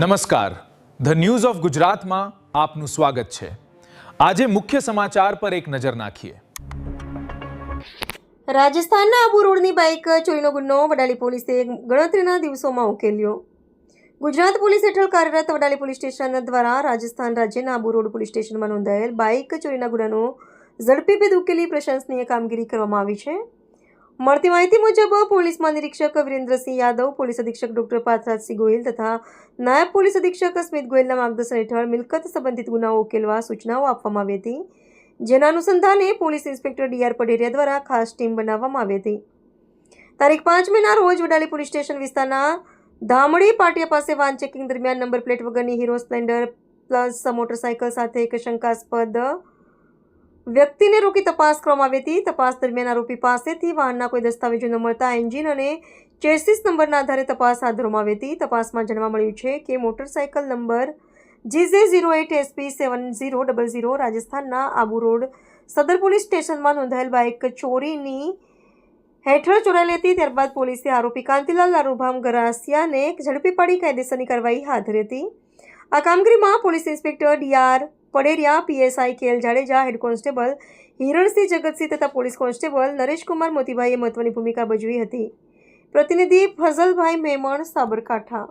નમસ્કાર, the news of ગુજરાતમાં આપનું સ્વાગત છે। આજે મુખ્ય સમાચાર પર એક નજર નાખીએ। રાજસ્થાનના આબુ રોડની બાઇક ચોરીનો ગુનો વડાલી પોલીસે ગણતરીના દિવસોમાં ઉકેલ્યો। ગુજરાત પોલીસ હેઠળ કાર્યરત વડાલી પોલીસ સ્ટેશન દ્વારા રાજસ્થાન રાજ્યના આબુ રોડ પોલીસ સ્ટેશનમાં નોંધાયેલ બાઇક ચોરીના ગુનાનો ઝડપી ભેદ ઉકેલી પ્રશંસનીય કામગીરી કરવામાં આવી છે। મળતી માહિતી મુજબ પોલીસ મહાનિરીક્ષક વિરેન્દ્રસિંહ યાદવ, પોલીસ અધિક્ષક ડોક્ટર પાર્થરાજસિંહ ગોહિલ તથા નાયબ પોલીસ અધિક્ષક સ્મિત ગોહિલના માર્ગદર્શન હેઠળ મિલકત સંબંધિત ગુનાઓ ઉકેલવા સૂચનાઓ આપવામાં આવી હતી, જેના અનુસંધાને પોલીસ ઇન્સ્પેક્ટર ડી.આર. પઢેરિયા દ્વારા ખાસ ટીમ બનાવવામાં આવી હતી। તારીખ 5 મેના રોજ વડાલી પોલીસ સ્ટેશન વિસ્તારના ધામડી પાટિયા પાસે વાહન ચેકિંગ દરમિયાન નંબર પ્લેટ વગરની હીરો સ્પ્લેન્ડર પ્લસ મોટરસાયકલ સાથે એક શંકાસ્પદ વ્યક્તિને રોકી તપાસ કરવામાં આવી હતી। તપાસ દરમિયાન આરોપી પાસેથી વાહનના કોઈ દસ્તાવેજો ન મળતા એન્જિન અને ચેસિસ નંબરના આધારે તપાસ હાથ ધરવામાં આવી હતી। તપાસમાં જાણવા મળ્યું છે કે મોટરસાયકલ નંબર GJ08SP7000 રાજસ્થાનના આબુ રોડ સદર પોલીસ સ્ટેશનમાં નોંધાયેલ બાઇક ચોરીની હેઠળ ચોરાયેલી હતી। ત્યારબાદ પોલીસે આરોપી કાંતિલાલ લારુભામ ગરાસિયાને ઝડપી પાડી કાયદેસરની કાર્યવાહી હાથ ધરી હતી। આ કામગીરીમાં police inspector D R. Padheriya, PSI K L. Jadeja, head constable Hiransinh Jagatsinh તથા પોલીસ કોન્સ્ટેબલ નરેશકુમાર મોતીભાઈએ મહત્વની ભૂમિકા ભજવી હતી। પ્રતિનિધિ ફઝલભાઈ મેમણ, સાબરકાંઠા।